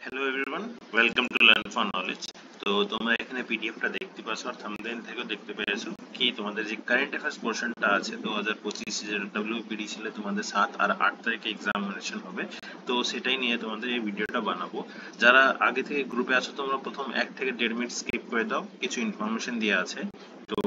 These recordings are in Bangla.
Hello everyone, welcome to learn for knowledge. তো তোমরা এখানে পিডিএফটা দেখতে পাচ্ছ আর থাম্বনেল থেকেও দেখতে পেয়েছো কি তোমাদের যে কারেন্ট অ্যাফেয়ার্স পোর্শনটা আছে 2025 যে ডব্লিউপিডি ছিল তোমাদের 7 আর 8 তারিখে এক্সামিনেশন হবে। তো সেটাই নিয়ে তোমাদের এই ভিডিওটা বানাবো। যারা আগে থেকে গ্রুপে আছো তোমরা প্রথম 1 থেকে 1.5 মিনিট স্কিপ করে দাও, কিছু ইনফরমেশন দেওয়া আছে। তো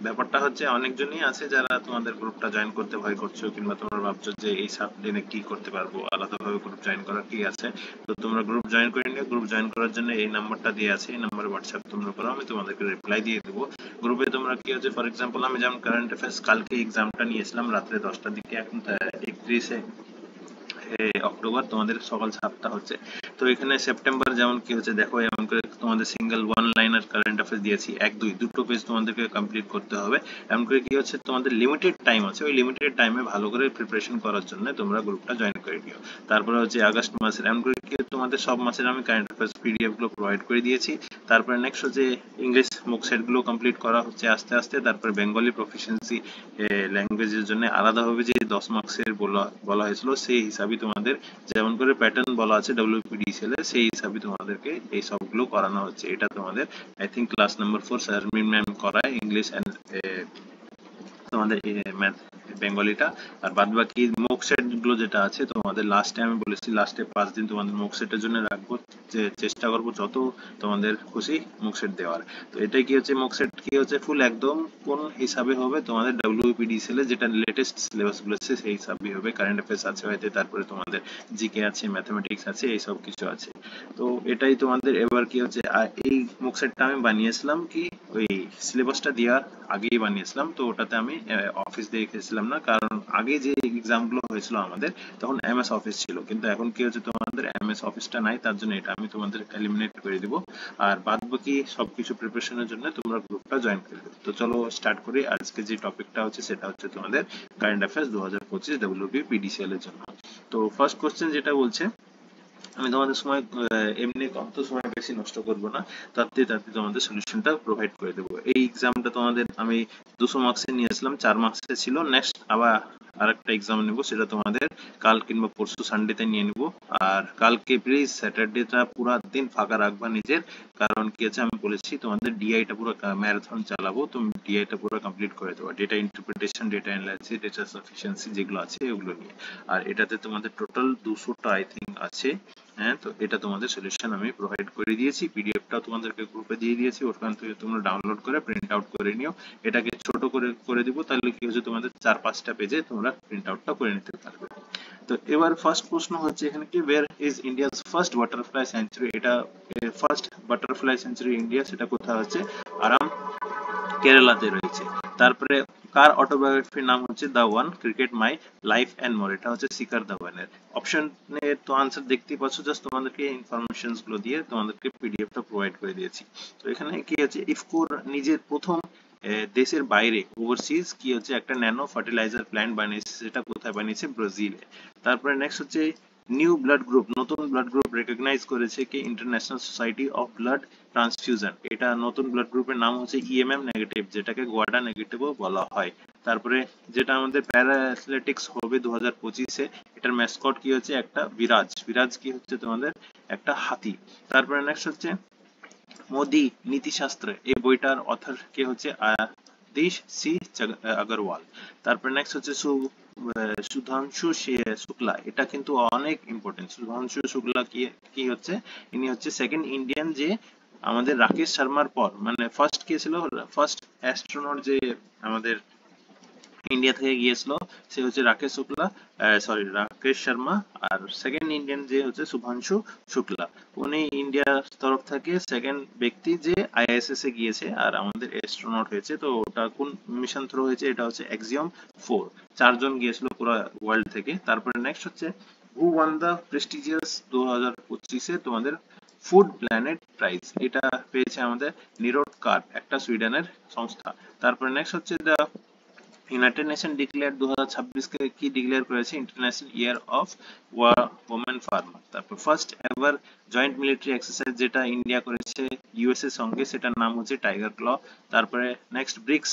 ব্যাপারটা হচ্ছে অনেকজনই আছে যারা তোমাদের গ্রুপটা জয়েন করতে ভয় করছো, কিংবা তোমরা ভাবছো যে এই সাবদিনে কি করতে পারবো, আলাদাভাবে গ্রুপ জয়েন করার কি আছে। তো তোমরা গ্রুপ জয়েন করে নিও। গ্রুপ জয়েন করার জন্য এই নাম্বারটা দিয়ে আছে, এই নাম্বারে হোয়াটসঅ্যাপ তোমরা করো, আমি তোমাদেরকে রিপ্লাই দিয়ে দেবো। গ্রুপে তোমরা কি হচ্ছে, ফর এক্সাম্পল আমি যেমন কারেন্ট অ্যাফেয়ার্স কালকে এক্সামটা নিয়েছিলাম রাত্রে 10টার দিকে, এখন 31 অক্টোবর, তোমাদের সকাল 7টা হচ্ছে। তো এখানে সেপ্টেম্বর যেমন কি হচ্ছে দেখো, এমন করে তোমাদের single one liner current affairs দিয়েছি, দুটো পেজ তোমাদেরকে কমপ্লিট করতে হবে। এমন করে কি হচ্ছে, তোমাদের লিমিটেড টাইম আছে, ওই লিমিটেড টাইমে ভালো করে প্রিপারেশন করার জন্য তোমরা গ্রুপটা জয়েন করে নিও। তারপরে হচ্ছে আগস্ট মাসের, এমন করে কি তোমাদের সব মাসের আমি কারেন্ট অ্যাফেয়ার্স পিডিএফ গুলো প্রোভাইড করে দিয়েছি। তারপরে নেক্সট হচ্ছে ইংলিশ মুক সেট গুলো কমপ্লিট করা হচ্ছে আস্তে আস্তে। তারপরে বেঙ্গলি প্রফিসিয়েন্সি ল্যাঙ্গুয়েজের জন্য আলাদাভাবে যে 10 মার্কসের বলা হয়েছিল সেই হিসাবে তোমাদের যেমন করে প্যাটার্ন বলা আছে ডব্লিউপিডিসিএল এর, সেই হিসাবে তোমাদেরকে এই সবগুলো করানো হচ্ছে। এটা তোমাদের I think class number 4 Sharmin ma'am করায় ইংলিশ এন্ড তোমাদের ম্যাথ বেঙ্গলিটা। আর বাদ বাকি মুক সেট গুলো যেটা আছে তোমাদের লাস্টে আমি বলেছি, লাস্টে 5 দিন তোমাদের মুক সেটের জন্য রাখবো, যে চেষ্টা করবো যত তোমাদের খুশি মুক সেট দেওয়ার। তো এটাই কি হচ্ছে, মুক সেট কি হচ্ছে ফুল একদম কোন হিসাবে হবে তোমাদের ডব্লিউপিডিসিএল এর যেটা লেটেস্ট সিলেবাস গুলো আছে সেই হিসাবে হবে। কারেন্ট অ্যাফেয়ার্স আছে হয়তো, তারপরে তোমাদের জিকে আছে, ম্যাথমেটিক্স আছে, এই সব কিছু আছে। তো এটাই তোমাদের এবার কি হচ্ছে, এই মুক সেটটা আমি বানিয়েছিলাম কি ওই সিলেবাসটা দেওয়ার আগেই বানিয়েছিলাম। তো ওটাতে আমি অফিস দেখেছিলাম না, কারণ আগে যে এক্সাম গুলো হয়েছিল আমাদের তখন এমএস অফিস ছিল, কিন্তু এখন কি হচ্ছে তোমাদের এমএস অফিসটা নাই, তার জন্য এটা আমি তোমাদের এলিমিনেট করে দিব। আর বাদ বাকি সবকিছু প্রিপারেশনের জন্য তোমরা গ্রুপটা জয়েন করে দেবে। তো চলো স্টার্ট করি। আজকে যে টপিকটা হচ্ছে সেটা হচ্ছে তোমাদের কারেন্ট অ্যাফেয়ার্স 2025 ডব্লিউবিপিডিসিএল এর জন্য। তো ফার্স্ট কোশ্চেন যেটা বলছে, আমি তোমাদের সময় এমনি কম, তো সময় বেশি নষ্ট করব না, তাতে তাতে তোমাদের সলিউশনটা প্রোভাইড করে দেবো। এই এক্সামটা তোমাদের আমি 200 মার্কসের নিয়েছিলাম, 4 মার্কসের ছিল। নেক্সট আবার আরেকটা এক্সাম নেব, সেটা তোমাদের কাল কিংবা পরশু সানডেতে নিয়ে নিব। আর কালকে প্লিজ স্যাটারডেটা পুরো দিন ফাঁকা রাখবা নিজের, কারণ কি আছে আমি বলেছি তোমাদের ডিআইটা পুরো ম্যারাথন চালাবো, তুমি ডিআইটা পুরো কমপ্লিট করে দেবো, data interpretation, data analysis, data sufficiency যেগুলো আছে ওগুলো নিয়ে। আর এটাতে তোমাদের টোটাল 200টা আই থিঙ্ক আছে। হ্যাঁ, তো এটা তোমাদের সলিউশন আমি প্রোভাইড করে দিয়েছি, পিডিএফটা তোমাদেরকে গ্রুপে দিয়ে দিয়েছি, ওখান থেকে তোমরা ডাউনলোড করে প্রিন্ট আউট করে নিও। এটাকে ছোট করে করে দিব, তাহলে কি হচ্ছে তোমাদের 4-5টা পেজে তোমরা প্রিন্ট আউটটা করে নিতে পারবে। তো এবার ফার্স্ট প্রশ্ন হচ্ছে এখানে কি, where is India's first butterfly century? এটা ফার্স্ট বাটারফ্লাই সেঞ্চুরি ইন্ডিয়া, সেটা কোথায় হচ্ছে, আরাম কেরালাতে রয়েছে। তারপরে কার অটোবায়োগ্রাফির নাম হচ্ছে the one cricket my life and more? এটা হচ্ছে শিকার ধাওয়ানের। অপশনের তো আনসার দেখতেই পাচ্ছ, জাস্ট তোমাদেরকে ইনফরমেশন গুলো দিয়ে তোমাদেরকে পিডিএফটা প্রোভাইড করে দিয়েছি। তো এখানে কি আছে, ইফকোর নিজের প্রথম দেশের বাইরে ওভারসিজ কি হচ্ছে একটা ন্যানো ফার্টিলাইজার প্ল্যান্ট বানিয়েছে, সেটা কোথায় বানিয়েছে, ব্রাজিলে। তারপরে নেক্সট হচ্ছে নিউ ব্লাড গ্রুপ, নতুন ব্লাড গ্রুপ রেকগনাইজ করেছে কি, international society of blood transfusion. এটা নতুন ব্লাড গ্রুপের নাম হচ্ছে ইএমএম নেগেটিভ, যেটাকে গোয়াডা নেগেটিভও বলা হয়। তারপরে যেটা আমাদের প্যারা অ্যাথলেটিক্স হবে 2025-এ, এটার ম্যাসকট কি হচ্ছে একটা বিরাজ। বিরাজ কি হচ্ছে তোমাদের একটা হাতি। তারপরে নেক্সট হচ্ছে মোদি নীতিশাস্ত্র, এই বইটার অথর কে হচ্ছে আদিশ সি আগরওয়াল। তারপরে নেক্সট হচ্ছে সুধাংশু শুক্লা, এটা কিন্তু অনেক ইম্পর্টেন্ট। সুধাংশু শুক্লা কি কি হচ্ছে, ইনি হচ্ছে সেকেন্ড ইন্ডিয়ান যে আমাদের রাকেশ শর্মার পর, মানে ফার্স্ট কে ছিল, ফার্স্ট অ্যাস্ট্রোনট যে আমাদের ইন্ডিয়া থেকে গিয়েছিল সে হচ্ছে রাকেশ শুক্লা, সরি রাকেশ শর্মা। আর সেকেন্ড ইন্ডিয়ান যে হচ্ছে শুভাংশু শুক্লা, উনি ইন্ডিয়ার তরফ থেকে সেকেন্ড ব্যক্তি যে আইএসএস এ গিয়েছে আর আমাদের অ্যাস্ট্রোনট হয়েছে। তো ওটা কোন মিশন থ্রু হয়েছে, এটা হচ্ছে এক্সিওম 4, 4 জন গিয়েছিল পুরো ওয়ার্ল্ড থেকে। তারপরে নেক্সট হচ্ছে হু ওয়ান দ্য প্রেস্টিজিয়াস 2025-এ তোমাদের ফুড প্ল্যানেট প্রাইজ, এটা পেয়েছে আমাদের নিরোড কার, একটা সুইডেনের সংস্থা। তারপরে নেক্সট হচ্ছে দ্য ইউনাইটেড নেশন ডিক্লেয়ার 2026 কে কি ডিক্লেয়ার করেছে, international year of women farmer. তারপর first ever joint military exercise যেটা ইন্ডিয়া করেছে ইউএস এর সঙ্গে, সেটার নাম হচ্ছে টাইগার ক্ল। তারপরে নেক্সট ব্রিক্স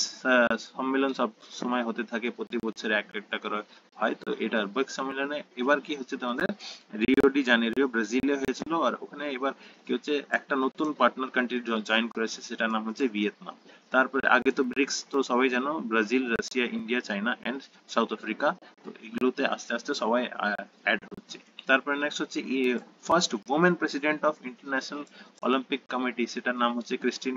সম্মেলন সব সময় হতে থাকে, প্রতি বছর একটা করে হয়। তো এটার ব্রিক্স সম্মেলনে এবার কি হচ্ছে তোমাদের রিও ডি জানেরিও ব্রাজিলে হয়েছিল, আর ওখানে এবার কি হচ্ছে একটা নতুন পার্টনার কান্ট্রি জয়েন করেছে, সেটার নাম হচ্ছে ভিয়েতনাম। তারপরে আগে তো ব্রিক্স তো সবাই জানো, Brazil, Russia, India, China and South Africa. তো এগুলোতে আস্তে আস্তে সবাই অ্যাড হচ্ছে। তারপরে নেক্সট হচ্ছে first women president of international Olympic committee, সেটার নাম হচ্ছে ক্রিস্টিন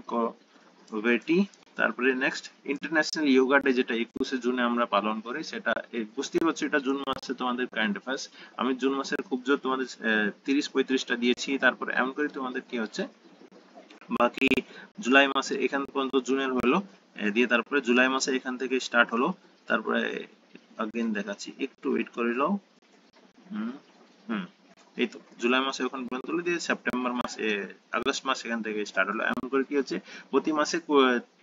ওয়েটি। তারপরে নেক্সট ইন্টারন্যাশনাল যোগা ডে, যেটা 21শে জুনে আমরা পালন করি, সেটা বুঝতেই পারছো এটা জুন মাসে তোমাদের কারেন্ট অ্যাফেয়ার্স। আমি জুন মাসের খুব জোর তোমাদের 30-35টা দিয়েছি। তারপরে এমন করে তোমাদের কি হচ্ছে বাকি জুলাই মাসে এখান পর্যন্ত জুনের হলো, দিয়ে তারপরে জুলাই মাসে এখান থেকে স্টার্ট হলো। তারপরে আগেন দেখাচ্ছি, একটু ওয়েট করে নাও। হুম হুম এই তো জুলাই মাসে ওখান পর্যন্ত হলো, দিয়ে সেপ্টেম্বর মাসে, আগস্ট মাস এখান থেকে স্টার্ট হলো। এমন করে কি হচ্ছে প্রতি মাসে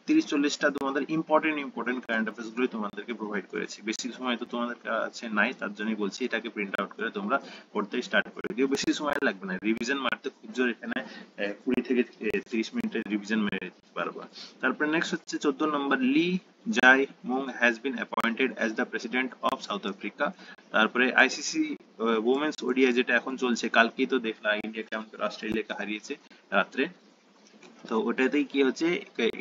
30-40টা তোমাদের ইম্পর্টেন্ট কারেন্ট অ্যাফেয়ার্স গুলোই তোমাদেরকে প্রোভাইড করেছি। বেশি সময় তো তোমাদের কাছে নাই, তার জন্যই বলছি এটাকে প্রিন্ট আউট করে তোমরা পড়তে স্টার্ট করে দিও, বেশি সময় লাগবে না। রিভিশন মারতে খুব জোর এখানে 20 থেকে 30 মিনিটের রিভিশন মেরে দিতে পারবা। তারপরে নেক্সট হচ্ছে 14 number, Lee Jae Myung has been appointed as the president of South Africa. তারপরে আইসিসি ওমেন্স ওডিআই যেটা এখন চলছে, কালকেই তো দেখলা ইন্ডিয়া কেমন করে অস্ট্রেলিয়াকে হারিয়েছে রাত্রে। তো ওটাতেই কি হচ্ছে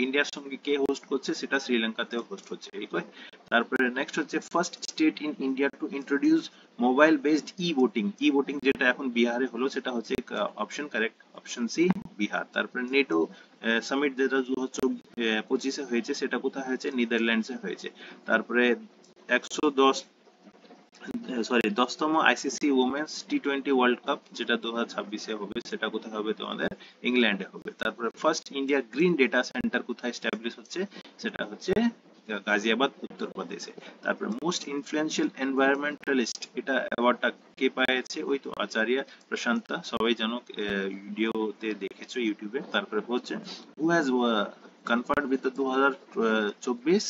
ইন্ডিয়ার সঙ্গে কে হোস্ট করছে, সেটা শ্রীলঙ্কাতেও হোস্ট হচ্ছে এই কয়। তারপরে নেক্সট হচ্ছে first state in India to introduce mobile based e voting যেটা এখন বিহারে হলো, সেটা হচ্ছে option correct, option C, Bihar. তারপরে নেটো সামিট যেটা 2025-এ হয়েছে, সেটা কোথায় হয়েছে, নেদারল্যান্ডসে হয়েছে। তারপরে 110 সরি 10তম আইসিসি ওমেন্স টি20 ওয়ার্ল্ড কাপ যেটা 2026-এ হবে, সেটা কোথায় হবে, তোমাদের ইংল্যান্ডে হবে। তারপরে first India green data centre কোথায় এস্টাবলিশ হচ্ছে, সেটা হচ্ছে গাজিয়াবাদ, উত্তরপ্রদেশে। তারপরে মোস্ট ইনফ্লুয়েন্সিয়াল এনভায়রনমেন্টালিস্ট, এটা অ্যাওয়ার্ডটা কে পেয়েছে, ওই তো আচার্য প্রশান্তা, সবাই জানো, ভিডিওতে দেখেছো ইউটিউবে। তারপরে হচ্ছে হু হ্যাজ কনফার্ড উইথ 2024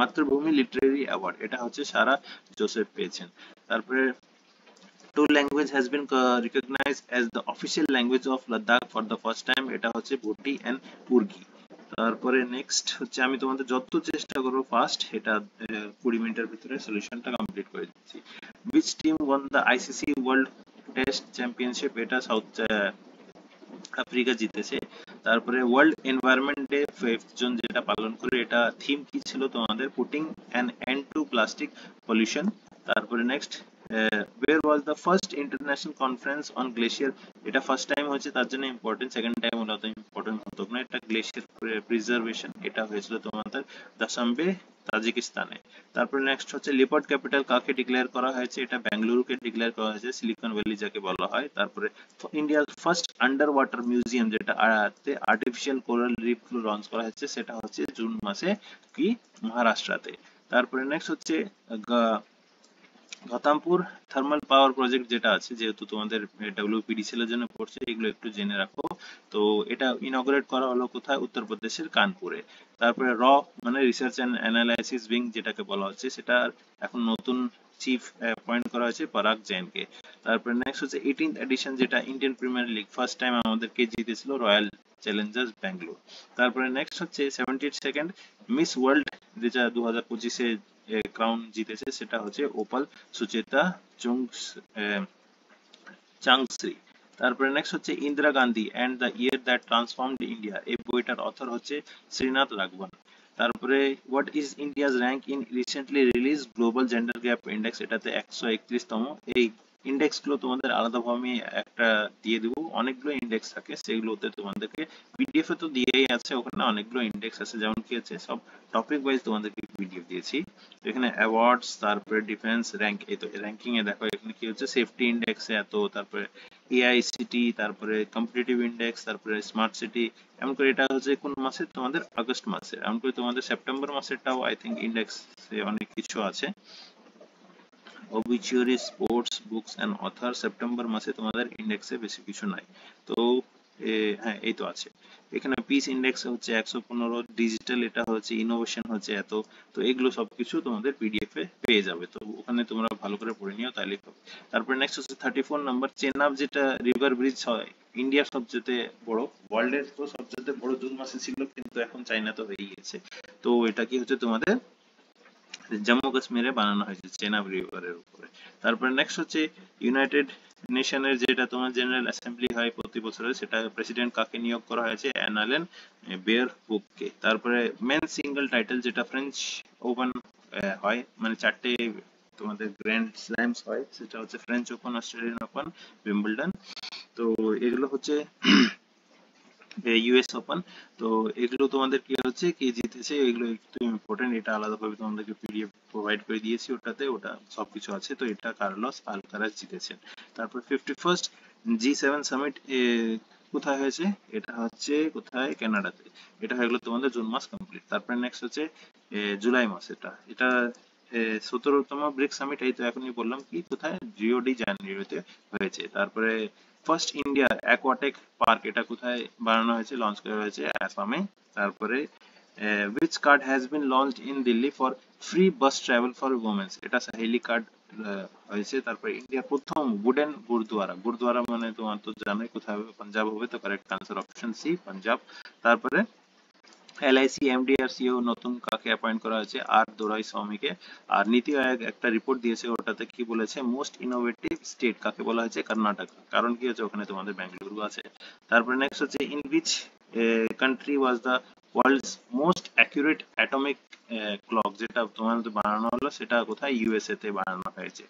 মাতৃভূমি লিটারেরি অ্যাওয়ার্ড, এটা হচ্ছে সারা জোসেফ পেয়েছেন। তারপরে two language has been recognized as the official language of Ladakh for the first time, এটা হচ্ছে ভুটি অ্যান্ড পুরগি। তারপরে নেক্সট হচ্ছে আমি তোমাদের যত চেষ্টা করবো ফার্স্ট এটা 20 মিনিটের ভিতরে সলিউশনটা কমপ্লিট করে দিচ্ছি। Which team one the ICC world test championship, এটা সাউথ আফ্রিকা জিতেছে। তারপরে world environment day 5th June যেটা পালন করে, এটা থিম কি ছিল তোমাদের, putting an end to plastic pollution. তারপরে next year was the first international conference on glacier, এটা ফার্স্ট টাইম হয়েছে তার জন্য ইম্পর্টেন্ট, সেকেন্ড টাইম হলে অত ইম্পর্টেন্ট হতো না। এটা গ্লেশিয়ার প্রিজার্ভেশন, এটা হয়েছিল তোমাদের দাসাম্বে, তাজিকিস্তানে। তারপরে নেক্সট হচ্ছে লিপার্ড ক্যাপিটাল কাকে ডিক্লেয়ার করা হয়েছে, এটা বেঙ্গালুরুকে ডিক্লেয়ার করা হয়েছে, সিলিকন ভ্যালি যাকে বলা হয়। তারপরে ইন্ডিয়ার ফার্স্ট আন্ডার ওয়াটার মিউজিয়াম যেটা আর্টিফিশিয়াল কোরাল রিফ লঞ্চ করা হচ্ছে, সেটা হচ্ছে জুন মাসে কি মহারাষ্ট্রতে। তারপরে নেক্সট হচ্ছে ঘাতামপুর থার্মাল পাওয়ার প্রজেক্ট যেটা আছে, যেহেতু তোমাদের ডব্লিউপিডিসিএল এর জন্য পড়ছে, এগুলো একটু জেনে রাখো। তো এটা ইনঅগ্রেট করা হলো কোথায়, উত্তরপ্রদেশের কানপুরে। তারপরে মানে রিসার্চ এন্ড অ্যানালাইসিস উইং যেটাকে বলা হচ্ছে, সেটা এখন নতুন চিফ অ্যাপয়েন্ট করা হয়েছে পরাগ জৈনকে। তারপরে নেক্সট হচ্ছে 18th এডিশন যেটা Indian premier league, first time আমাদেরকে জিতেছিল রয়্যাল চ্যালেঞ্জার্স ব্যাঙ্গালোর। তারপরে নেক্সট হচ্ছে 72nd মিস ওয়ার্ল্ড যেটা 2025-এ ক্রাউন জিতেছে, সেটা হচ্ছে ওপাল সুচেতা চাংশ্রী। তারপরে নেক্সট হচ্ছে Indira Gandhi and the year that transformed India, এই বইটার অথর হচ্ছে শ্রীনাথ রাঘবন। তারপরে what is India's rank in recently release global gender gap index, এটাতে 131তম। এই ইন্ডেক্স গুলো তোমাদের আলাদাভাবে একটা দিয়ে দেবো, অনেকগুলো ইন্ডেক্স থাকে, সেগুলোতে তোমাদেরকে পিডিএফ এ তো দিয়েই আছে, ওখানে অনেকগুলো ইন্ডেক্স আছে, যেমন কি আছে সব টপিক ওয়াইজ তোমাদেরকে পিডিএফ দিয়েছি। এখানে অ্যাওয়ার্ডস, তারপরে ডিফেন্স র্যাঙ্ক, এই তো র্যাঙ্কিং এ দেখো এখানে কি হচ্ছে, সেফটি ইন্ডেক্সে এত, তারপরে এআইসিটি, তারপরে কম্পিটিটিভ ইন্ডেক্স, তারপরে স্মার্ট সিটি। এমন করে এটা হচ্ছে কোন মাসে, তোমাদের আগস্ট মাসে। এমন করে তোমাদের সেপ্টেম্বর মাসেরটাও আই থিঙ্ক ইন্ডেক্স অনেক কিছু আছে। obituary sports books and author, September মাসে তোমাদের ইন্ডেক্সে বেশি কিছু নাই। তো হ্যাঁ এই তো আছে। এখানে পিস ইন্ডেক্স হচ্ছে 115, ডিজিটাল এটা হচ্ছে, ইনোভেশন হচ্ছে এত। তো এগুলো সবকিছু তোমাদের পিডিএফ এ পেয়ে যাবে, তো ওখানে তোমরা ভালো করে পড়ে নিও, তাহলে হবে। তারপরে নেক্সট হচ্ছে 34 নম্বর, চেনাব যেটা রিভার ব্রিজ হয়, ইন্ডিয়ার সবচেয়ে বড়, ওয়ার্ল্ডের তো সবচেয়ে বড় জুন মাসে ছিল, কিন্তু এখন চাইনা তো হয়ে গেছে। তো এটা কি হচ্ছে তোমাদের জম্মু কাশ্মীরে বানানো হয়েছে চেনাব রিভারের উপরে। তারপরে নেক্সট হচ্ছে ইউনাইটেড নেশনের যেটা তোমার জেনারেল অ্যাসেম্বলি হয় প্রতি বছরে, সেটা প্রেসিডেন্ট কাকে নিয়োগ করা হয়েছে? অ্যানালেন বেয়ার হুককে। তারপরে মেন সিঙ্গেল টাইটেল যেটা ফ্রেঞ্চ ওপেন হয়, মানে চারটে তোমাদের গ্র্যান্ড স্ল্যামস হয়, সেটা হচ্ছে French open, Australian open, Wimbledon. তো এগুলো হচ্ছে ইউএস ওপেন। তো এগুলো তোমাদের কি হচ্ছে, কে জিতেছে এগুলো একটু ইম্পর্টেন্ট, এটা আলাদাভাবে তোমাদেরকে পিডিএফ প্রোভাইড করে দিয়েছি, ওটাতে ওটা সবকিছু আছে। তো এটা কার্লোস আলকারাজ জিতেছেন। তারপর 51st G7 সামিট কোথায় হয়েছে? এটা হচ্ছে কোথায়? কানাডাতে। এটা হয়ে গেলো তোমাদের জুন মাস কমপ্লিট। তারপরে নেক্সট হচ্ছে জুলাই মাস। এটা এটা 17তম ব্রিক্স সামিট, এই তো এখনই বললাম কি কোথায়, রিও ডি জানিরোতে হয়েছে। তারপরে ফার্স্ট ইন্ডিয়া অ্যাকোয়াটিক পার্ক, এটা কোথায় বানানো হয়েছে, লঞ্চ করা হয়েছে? আসামে। তারপরে which card has been launched in Delhi for free bus travel for women? এটা সাহেলি কার্ড হয়েছে। তারপরে ইন্ডিয়ার প্রথম উডেন গুরুদ্বারা, গুরুদ্বারা মানে তোমার তো জানোই কোথায় হবে, পাঞ্জাব হবে। তো correct answer option C, Punjab. তারপরে এলআইসি এমডি আর সিও নতুন কাকে অ্যাপয়েন্ট করা হয়েছে? আর দোরাই স্বামীকে। আর নীতি আয়োগ একটা রিপোর্ট দিয়েছে, ওটাতে কি বলেছে? মোস্ট ইনোভেটিভ স্টেট কাকে বলা হয়েছে? কর্ণাটক। কারণ কি হচ্ছে, ওখানে তোমাদের বেঙ্গালুরু আছে। তারপরে নেক্সট হচ্ছে in which country was the world's most accurate atomic clock, যেটা তোমাদের বানানো হলো সেটা কোথায়? ইউএসএ তে বানানো হয়েছে।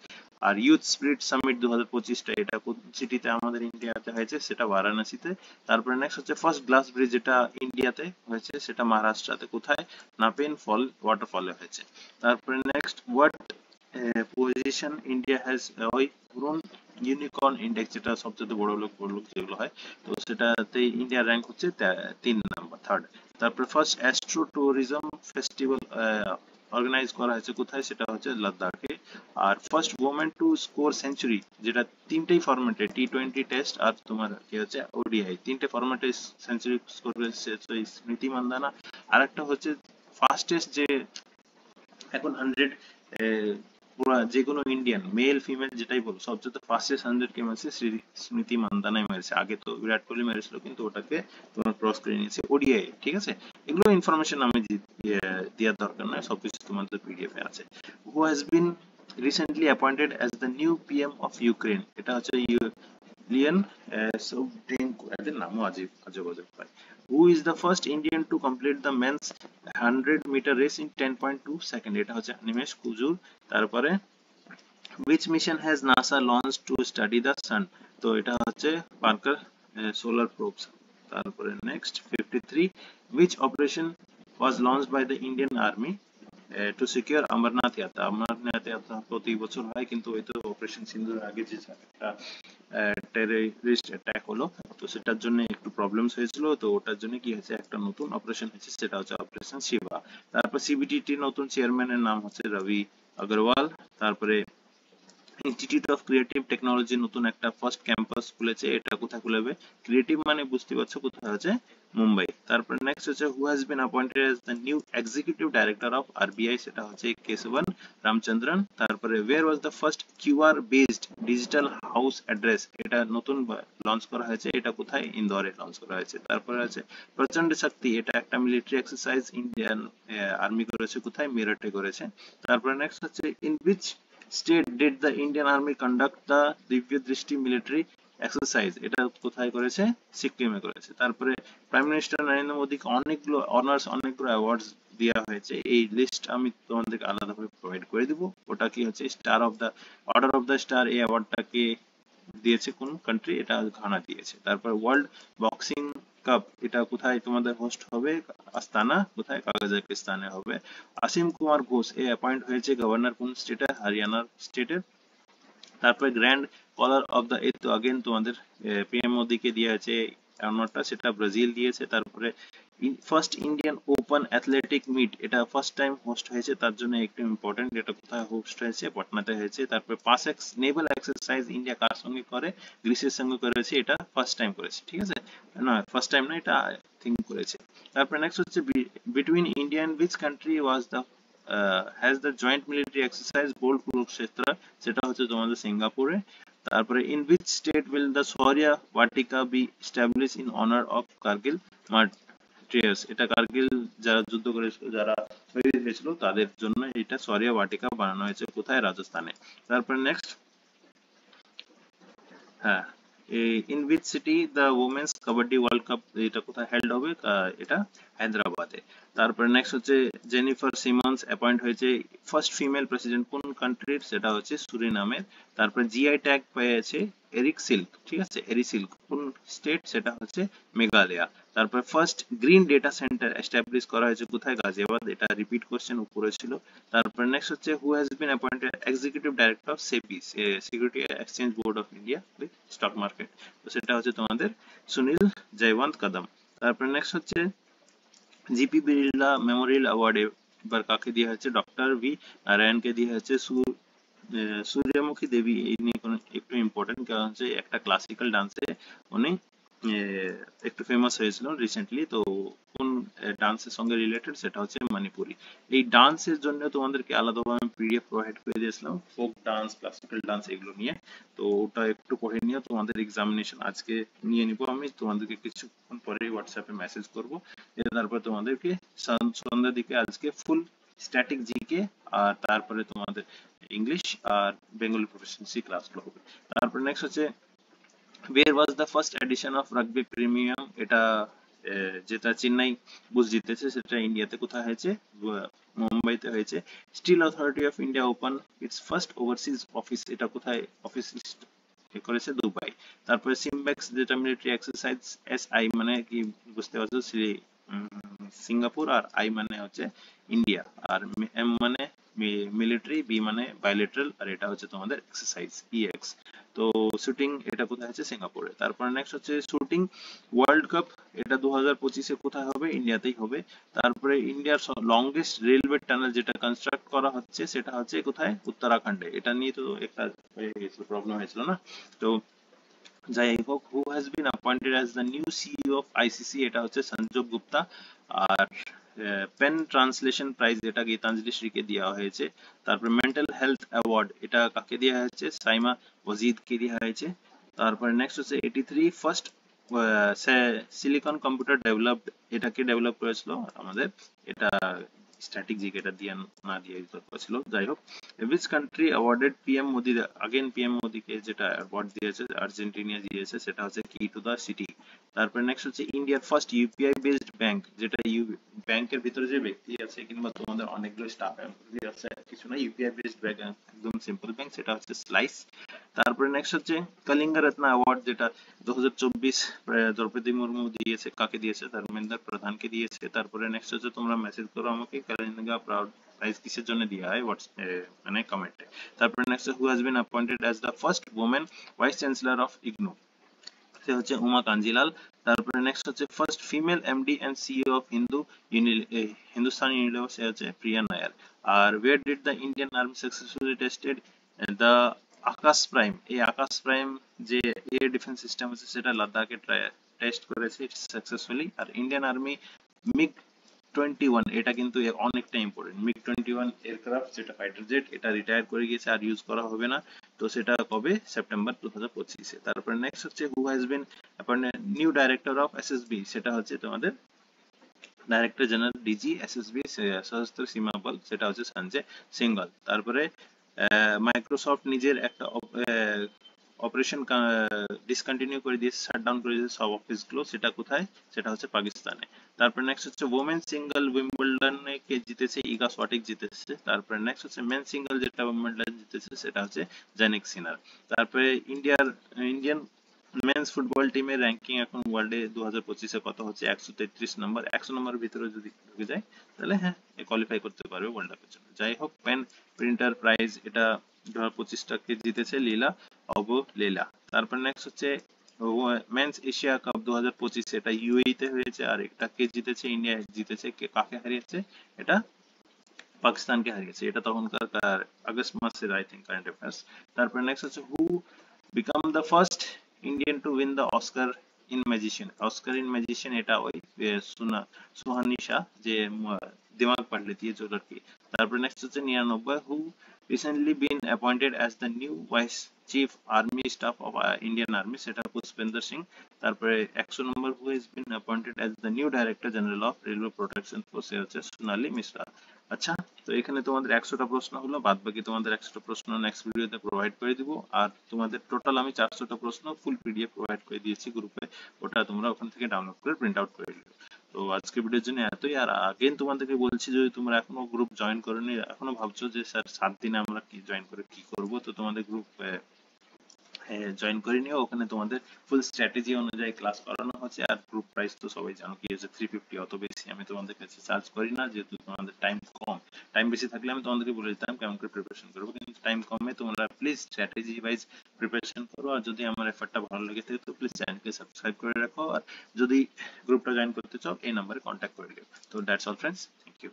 আর ইউথ স্পিরিট সামিট 2025টা এটা কোন সিটিতে আমাদের ইন্ডিয়াতে হয়েছে? সেটা বারাণসীতে। তারপরে নেক্সট হচ্ছে ফার্স্ট গ্লাস ব্রিজ যেটা ইন্ডিয়াতে হয়েছে, সেটা মহারাষ্ট্রতে। কোথায়? নাপেন ফল ওয়াটারফলে হয়েছে। তারপরে next what position India has, ওই পুরন ইউনিকর্ন ইন্ডেক্স, যেটা সবচেয়ে বড় লোক যেগুলো হয়, তো সেটাতে ইন্ডিয়ার র্যাঙ্ক হচ্ছে 3 নাম্বার, থার্ড। তারপরে first astro tourism festival organise করা হয়েছে কোথায়? সেটা হচ্ছে লাদাখে। আর first women to score century, যেটা তিনটেই ফরম্যাটে, টি20 টেস্ট আর তোমার কি হচ্ছে ওডিআই, তিনটে ফরম্যাটে সেঞ্চুরি স্কোর করেছে স্মৃতি মান্দানা। আর একটা হচ্ছে ফাস্টেস্ট যে এখন 100 পুরো যে কোনো ইন্ডিয়ান মেল ফিমেল যেটাই বলো, সবচেয়ে ফাস্টেস্ট 100 কে মেরেছে স্মৃতি মান্দানাই মেরেছে। আগে তো বিরাট কোহলি মেরেছিল, কিন্তু ওটাকে তোমার ক্রস করে নিয়েছে ওডিআই। ঠিক আছে, এগুলো ইনফরমেশন আমি দেওয়ার দরকার নয়, সবকিছু তোমাদের পিডিএফ এ আছে। হু has bin recently appointed as the new PM of Ukraine? এটা হচ্ছে লিয়ন সোভচেঙ্কো। এদের নামও আজব আজব আজব হয়। Who is the first Indian to complete the men's 100 metre race in 10.2 second? এটা হচ্ছে নিমেশ কুজুর। তারপরে which mission has NASA launched to study the sun? তো এটা হচ্ছে পার্কার সোলার প্রোবস। তারপরে next 53 which operation was launched by the Indian Army to secure Amarnath যাত্রা? অমরনাথ যাত্রা প্রতি বছর হয়, কিন্তু ওই তো অপারেশন সিন্দুর আগে যে একটা টেররিস্ট অ্যাটাক হলো, তো সেটার জন্য একটু প্রবলেমস হয়েছিল, তো ওটার জন্য কি হয়েছে, একটা নতুন অপারেশন হয়েছে, সেটা হচ্ছে অপারেশন শিবা। তারপর সিবিডিটি নতুন চেয়ারম্যানের নাম হচ্ছে রবি আগরওয়াল। তারপরে ইনস্টিটিউট অফ ক্রিয়েটিভ টেকনোলজি নতুন একটা ফার্স্ট ক্যাম্পাস খুলেছে, এটা কোথায় খুলবে? ক্রিয়েটিভ মানে বুঝতে পারছো কোথায় হচ্ছে, মুম্বাই। তারপর নেক্সট হচ্ছে who has been appointed as the new executive director of RBI? সেটা হচ্ছে কেশবন রামচন্দ্রন। তারপরে where was the first QR based digital house address? এটা নতুন লঞ্চ করা হয়েছে, এটা কোথায়? ইন্দোরে লঞ্চ করা হয়েছে। তারপরে আছে প্রচন্ড শক্তি, এটা একটা মিলিটারি এক্সারসাইজ ইন্ডিয়ান আর্মি করেছে, কোথায়? মেরঠে করেছে। তারপরে নেক্সট হচ্ছে in which state did the Indian army conduct the Divya Drishti military exercise? এটা কোথায় করেছে? সিকিমে করেছে। তারপরে প্রাইম মিনিস্টার নরেন্দ্র মোদীকে অনেকগুলো অনার্স, অনেকগুলো অ্যাওয়ার্ডস দেওয়া হয়েছে, এই লিস্ট আমি তোমাদেরকে আলাদাভাবে প্রোভাইড করে দিব। ওটা কি হচ্ছে star of the order of the star, এই অ্যাওয়ার্ডটাকে দিয়েছে কোন কান্ট্রি? এটা ঘানা দিয়েছে। তারপর ওয়ার্ল্ড বক্সিং কাপ এটা কোথায় তোমাদের হোস্ট হবে? আস্তানা। কোথায়? কাজাকিস্তানে হবে। অসীম কুমার ঘোষ এ অ্যাপয়েন্ট হয়েছে গভর্নর কোন স্টেটে? হরিয়ানা স্টেটের। তারপরে গ্র্যান্ড কলার অফ দ্য, এই তো আগেন তোমাদের পিএম মোদিকে দিয়ে আছে অনারটা, সেটা ব্রাজিল দিয়েছে। তারপরে first Indian open athletic meet, এটা ফার্স্ট টাইম হোস্ট হয়েছে, তার জন্য একটু ইম্পর্টেন্ট, এটা কোথায় হোস্ট হয়েছে? পাটনাতে হয়েছে। তারপরে PASSEX naval exercise India কার সঙ্গে করে? গ্রিসের সঙ্গে করেছে, এটা ফার্স্ট টাইম করেছে। ঠিক আছে, না ফার্স্ট টাইম না, এটা থিঙ্ক করেছে। তারপরে নেক্সট হচ্ছে between India and which country was the has the joint military exercise bold Kurukshetra? সেটা হচ্ছে তোমাদের সিঙ্গাপুরে। তারপরে in which state will the Shaurya Vatika be establish in honour of Kargil? Victorious, এটা কার্গিল যারা যুদ্ধ করেছিল, যারা শহীদ হয়েছিল তাদের জন্য এটা শৌর্য বাটিকা বানানো হয়েছে কোথায়, রাজস্থানে। তারপরে নেক্সট, হ্যাঁ, in which city the women's kabaddi world cup এটা কোথায় হেল্ড হবে, এটা হায়দ্রাবাদে। তারপরে নেক্সট হচ্ছে জেনিফার সিমন্স অ্যাপয়েন্ট হয়েছে ফার্স্ট ফিমেল প্রেসিডেন্ট কোন কান্ট্রির, সেটা হচ্ছে সুরিনামের। তারপরে জিআই ট্যাগ পেয়েছে এরিক সিল্ক, ঠিক আছে, এরি সিল্ক কোন স্টেট, সেটা হচ্ছে মেঘালয়া। তারপরে first green data centre establish করা হয়েছে কোথায়, গাজিয়াবাদ, এটা রিপিট কোশ্চেন উপরে ছিল। তারপরে নেক্সট হচ্ছে who has been appointed executive director of SEBI, security exchange board of India with stock market, তো সেটা হচ্ছে তোমাদের সুনীল জয়বন্ত কদম। তারপরে নেক্সট হচ্ছে জিপি বিড়লা মেমোরিয়াল অ্যাওয়ার্ড এবার কাকে দেওয়া হয়েছে, ডক্টর ভি নারায়ণকে দেওয়া হয়েছে। সূর্যমুখী দেবী এই নিয়ে কোনো একটু ইম্পর্টেন্ট, কারণ হচ্ছে একটা ক্লাসিক্যাল ডান্সে উনি একটু ফেমাস হয়েছিল রিসেন্টলি, তো কোন ডান্সের সঙ্গে রিলেটেড, সেটা হচ্ছে মণিপুরি। এই ডান্সের জন্য তোমাদেরকে আলাদাভাবে পিডিএফ প্রোভাইড করে দিয়েছিলাম, ফোক ডান্স, ক্লাসিক্যাল ডান্স এগুলো নিয়ে, তো ওটা একটু পড়ে নিও। তোমাদের এক্সামিনেশন আজকে নিয়ে নিবো আমি, তোমাদেরকে কিছুক্ষণ পরে হোয়াটসঅ্যাপে মেসেজ করবো। তারপর তোমাদেরকে সন্ধ্যার দিকে আজকে ফুল স্ট্যাটিক জিকে, আর তারপরে তোমাদের ইংলিশ আর বেঙ্গলি প্রফিসিয়েন্সি ক্লাসগুলো হবে। তারপর নেক্সট হচ্ছে where was the first edition of rugby premium, এটা যেটা চেন্নাই বুলস জিতেছে সেটা ইন্ডিয়াতে কোথায় হয়েছে, মুম্বাইতে হয়েছে। Steel Authority of India open its first overseas office, এটা কোথায় অফিস করেছে, দুবাই। তারপরে সিমব্যাক্স যেটা মিলিটারি এক্সারসাইজ, এস আই মানে কি বুঝতে পারছো, সিঙ্গাপুর, আর আই মানে হচ্ছে ইন্ডিয়া, আর এম মানে মিলিটারি, বি মানে বাইলেটারাল, আর এটা হচ্ছে তোমাদের এক্সারসাইজ ইএক্স। তো শুটিং এটা কোথায় আছে, সিঙ্গাপুরে। তারপরে নেক্সট হচ্ছে শুটিং ওয়ার্ল্ড কাপ, এটা 2025-এ কোথায় হবে, ইন্ডিয়াতেই হবে। তারপরে ইন্ডিয়ার লংগেস্ট রেলওয়ে টানেল যেটা কনস্ট্রাক্ট করা হচ্ছে সেটা হচ্ছে কোথায়, উত্তরাখণ্ডে। এটা নিয়ে তো একটা প্রবলেম হয়েছিল না, তো যাই হোক, হু has been appointed as the new CEO of ICC, এটা হচ্ছে সঞ্জীব গুপ্তা। আর পেন ট্রান্সলেশন প্রাইজ এটা গীতাঞ্জলি শ্রীকে দেওয়া হয়েছে। তারপরে মেন্টাল হেলথ অ্যাওয়ার্ড এটা কাকে দেওয়া হয়েছে, সাইমা ওয়াজিদকে দেওয়া হয়েছে। তারপরে নেক্সট হচ্ছে 83 ফার্স্ট সিলিকন কম্পিউটার ডেভেলপড, এটাকে ডেভেলপ করেছিল আমাদের, এটা স্ট্যাটিক জিকে এটা দিয়ে না দিয়ে ছিল। যাই হোক, which country awarded PM Modi, again PM মোদিকে যেটা অ্যাওয়ার্ড দিয়েছে আর্জেন্টিনা দিয়েছে, সেটা হচ্ছে কি টু দা সিটি। তারপরে নেক্সট হচ্ছে ইন্ডিয়ার ফার্স্ট ইউপিআই বেসড ব্যাংক, যেটা ব্যাংকের ভিতরে যে ব্যক্তি আছে কিংবা তোমাদের অনেকগুলো স্টাফ এমপ্লয়ি আছে, কিছু না, ইউপিআই বেসড ব্যাংক, একদম সিম্পল ব্যাংক, সেটা হচ্ছে স্লাইস। তারপরে নেক্সট হচ্ছে কলিঙ্গ রত্ন অ্যাওয়ার্ড, যেটা 2024 দ্রৌপদী মুর্মু দিয়েছে, কাকে দিয়েছে, ধর্মেন্দ্র প্রধানকে দিয়েছে। তারপরে নেক্সট হচ্ছে তোমরা মেসেজ করো আমাকে কলিঙ্গ প্রাইজ কিসের জন্য দেওয়া হয়, মানে কমেন্টে। তারপরে next who has been appointed as the first women vice chancellor of IGNOU, সে হচ্ছে উমা কাঞ্জিলাল। তারপরে নেক্সট হচ্ছে first female MD and CEO of Hindustan Unilever, সে হচ্ছে প্রিয়া নায়ার। আর where did the Indian army successfully tested the Akash Prime, এই আকাশ প্রাইম যে এয়ার ডিফেন্স সিস্টেম আছে সেটা লাদাখে টেস্ট করেছে সাকসেসফুলি। আর ইন্ডিয়ান আর্মি মিগ 21, এটা কিন্তু অনেকটা ইম্পর্টেন্ট, মিগ 21 এয়ারক্রাফট যেটা ফাইটার জেট, এটা রিটায়ার করে গিয়েছে, আর ইউজ করা হবে না, তো সেটা কবে, সেপ্টেম্বর 2025-এ। তারপরে নেক্সট হচ্ছে who has been appointed new director of SSB, সেটা হচ্ছে তোমাদের ডাইরেক্টর জেনারেল ডিজি এসএসবি সশস্ত্র সীমা বল, সেটা হচ্ছে সঞ্জয় সিংঘল। তারপরে মাইক্রোসফট নিজের একটা অপারেশন ডিসকন্টিনিউ করে দিয়েছে, শাটডাউন করে দিয়েছে সব অফিসগুলো, সেটা কোথায়, সেটা হচ্ছে পাকিস্তানে। তারপরে নেক্সট হচ্ছে ওমেন সিঙ্গল উইম্বলডনে কে জিতেছে, ইগা স্বাটিক জিতেছে। তারপরে নেক্সট হচ্ছে মেন সিঙ্গল যেটা উইম্বলডন জিতেছে সেটা হচ্ছে জানিক সিনার। তারপরে ইন্ডিয়ান মেন্স ফুটবল টিমের র্যাঙ্কিং এখন ওয়ার্ল্ডে 2025-এ কত হচ্ছে, 133 নম্বর। 100 নম্বরের ভিতরে যদি ঢুকে যায় তাহলে হ্যাঁ কোয়ালিফাই করতে পারবে ওয়ার্ল্ড কাপের জন্য। যাই হোক, পেন প্রিন্টার প্রাইজ এটা 2025টাকে জিতেছে লীলা অবলীলা। তারপর নেক্সট হচ্ছে মেন্স এশিয়া কাপ 2025, এটা ইউএই তে হয়েছে, আর এটা কে জিতেছে, ইন্ডিয়া জিতেছে। কাকে হারিয়েছে, এটা পাকিস্তানকে হারিয়েছে, এটা তখনকার আগস্ট মাসের আই থিঙ্ক কারেন্ট অ্যাফেয়ার্স। তারপর নেক্সট হচ্ছে who become the first Indian to win the Oscar in magician, Oscar in magician এটা ওই সুহানি শাহ যে দিমাগ পাল্টে লেতি है जो लड़की। তারপর নেক্সট হচ্ছে 99 who recently been appointed as the new vice chief army staff of Indian army, সেটা পুষ্পেন্দ্র সিং তারপরে 100 number, who is been appointed as the new director general of railway protection force, হচ্ছে সোনালী মিশ্রা। আচ্ছা, তো এখানে তোমাদের 100টা প্রশ্ন হলো, বাদ বাকি তোমাদের 100টা প্রশ্ন নেক্সট ভিডিওতে প্রোভাইড করে দিব। আর তোমাদের টোটাল আমি 400টা প্রশ্ন ফুল পিডিএফ প্রোভাইড করে দিয়েছি গ্রুপে, ওটা তোমরা ওখান থেকে ডাউনলোড করে প্রিন্ট আউট করে নিও। তো আজকে ভিডিওর জন্য এতই। আর আগেন তোমাদেরকে বলছি, যদি তোমরা এখনো গ্রুপ জয়েন করোনি, এখনো ভাবছো যে স্যার 7 দিনে আমরা কি জয়েন করে কি করব, তো তোমাদের গ্রুপ জয়েন করে নিও। ওখানে তোমাদের ফুল স্ট্র্যাটেজি অনুযায়ী ক্লাস করানো হচ্ছে। আর গ্রুপ প্রাইস তো সবাই জানো কি হচ্ছে, 350। অত বেশি আমি তোমাদের কাছে চার্জ করি না, যেহেতু তোমাদের টাইম কম। টাইম বেশি থাকলে আমি তোমাদেরকে বলে দিতাম কেমন করে প্রিপারেশন করবো, কিন্তু টাইম কমে তোমরা প্লিজ স্ট্র্যাটেজি ওয়াইজ প্রিপারেশন করো। আর যদি আমার এফর্টটা ভালো লেগে থাকে তো প্লিজ চ্যানেলকে সাবস্ক্রাইব করে রাখো। আর যদি গ্রুপটা জয়েন করতে চাও এই নাম্বারে কন্ট্যাক্ট করে নিও। তো that's all friends, thank you.